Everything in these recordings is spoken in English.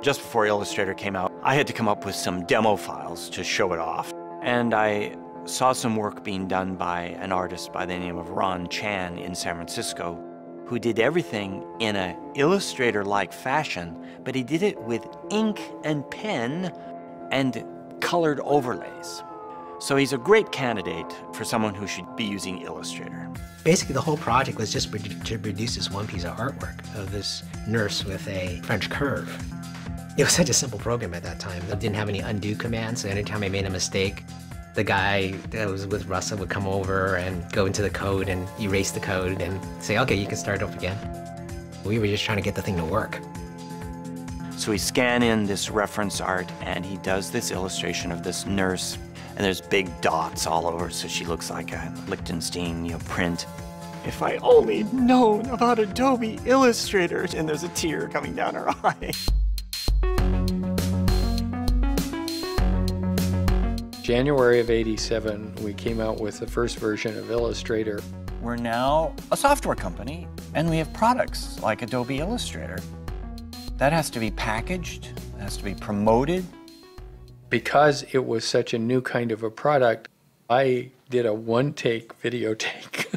Just before Illustrator came out, I had to come up with some demo files to show it off. And I saw some work being done by an artist by the name of Ron Chan in San Francisco, who did everything in an Illustrator-like fashion, but he did it with ink and pen and colored overlays. So he's a great candidate for someone who should be using Illustrator. Basically, the whole project was just to produce this one piece of artwork of this nurse with a French curve. It was such a simple program at that time. It didn't have any undo commands, so anytime I made a mistake, the guy that was with Russell would come over and go into the code and erase the code and say, okay, you can start off again. We were just trying to get the thing to work. So we scan in this reference art and he does this illustration of this nurse, and there's big dots all over, so she looks like a Lichtenstein, print. If I only known about Adobe Illustrator, and there's a tear coming down her eye. January of '87, we came out with the first version of Illustrator. We're now a software company, and we have products like Adobe Illustrator. That has to be packaged, it has to be promoted. Because it was such a new kind of a product, I did a one-take video take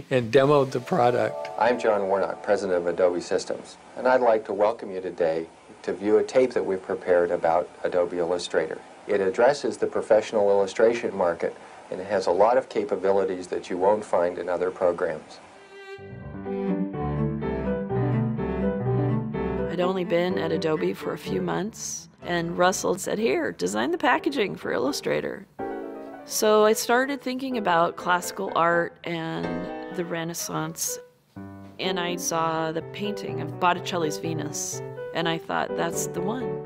and demoed the product. I'm John Warnock, president of Adobe Systems, and I'd like to welcome you today to view a tape that we've prepared about Adobe Illustrator. It addresses the professional illustration market, and it has a lot of capabilities that you won't find in other programs. I'd only been at Adobe for a few months, and Russell said, here, design the packaging for Illustrator. So I started thinking about classical art and the Renaissance, and I saw the painting of Botticelli's Venus, and I thought, that's the one.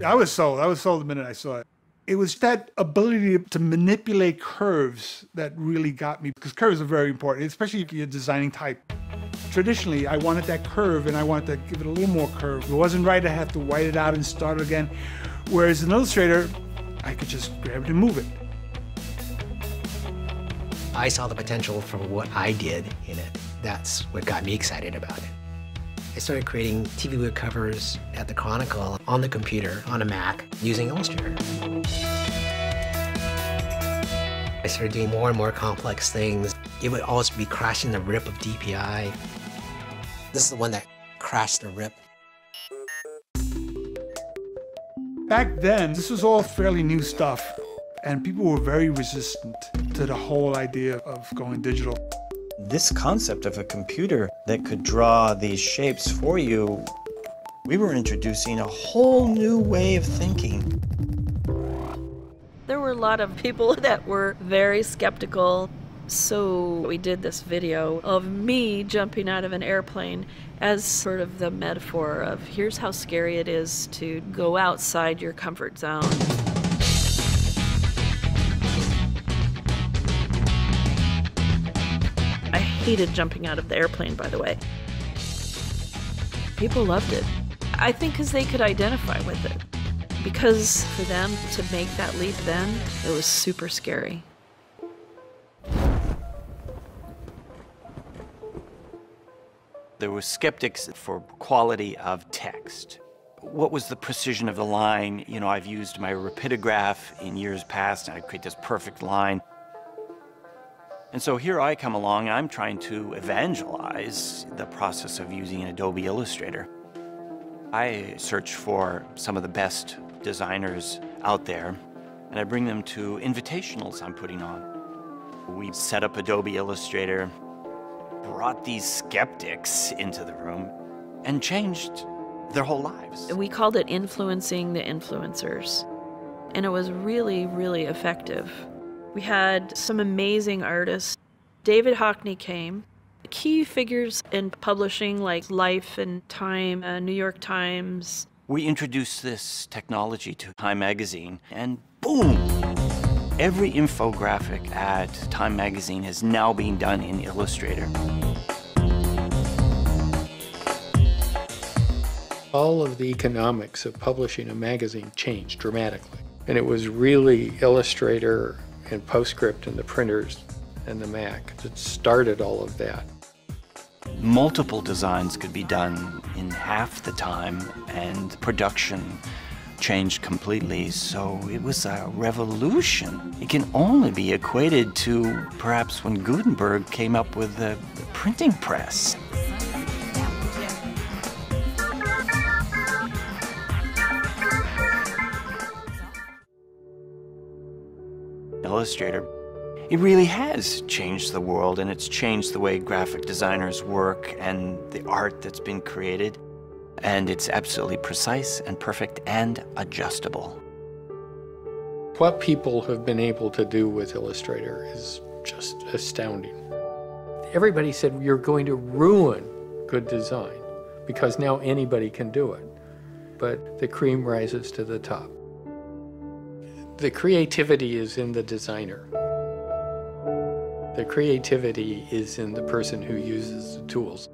I was sold the minute I saw it. It was that ability to manipulate curves that really got me, because curves are very important, especially if you're designing type. Traditionally, I wanted that curve and I wanted to give it a little more curve. If it wasn't right, I had to white it out and start again. Whereas in Illustrator, I could just grab it and move it. I saw the potential for what I did in it. That's what got me excited about it. I started creating TV book covers at the Chronicle on the computer, on a Mac, using Illustrator. I started doing more and more complex things. It would always be crashing the rip of DPI. This is the one that crashed the rip. Back then, this was all fairly new stuff, and people were very resistant to the whole idea of going digital. This concept of a computer that could draw these shapes for you, we were introducing a whole new way of thinking. There were a lot of people that were very skeptical, so we did this video of me jumping out of an airplane as sort of the metaphor of here's how scary it is to go outside your comfort zone. I hated jumping out of the airplane, by the way. People loved it. I think because they could identify with it. Because for them to make that leap then, it was super scary. There were skeptics for quality of text. What was the precision of the line? I've used my rapidograph in years past, and I create this perfect line. And so here I come along, I'm trying to evangelize the process of using Adobe Illustrator. I search for some of the best designers out there, and I bring them to invitationals I'm putting on. We set up Adobe Illustrator, brought these skeptics into the room, and changed their whole lives. We called it influencing the influencers, and it was really, really effective. We had some amazing artists. David Hockney came. Key figures in publishing like Life and Time, New York Times. We introduced this technology to Time magazine, and boom! Every infographic at Time magazine is now being done in Illustrator. All of the economics of publishing a magazine changed dramatically. And it was really Illustrator and PostScript and the printers and the Mac that started all of that. Multiple designs could be done in half the time, and production changed completely, so it was a revolution. It can only be equated to perhaps when Gutenberg came up with the printing press. Illustrator, it really has changed the world, and it's changed the way graphic designers work and the art that's been created. And it's absolutely precise and perfect and adjustable. What people have been able to do with Illustrator is just astounding. Everybody said you're going to ruin good design because now anybody can do it. But the cream rises to the top. The creativity is in the designer. The creativity is in the person who uses the tools.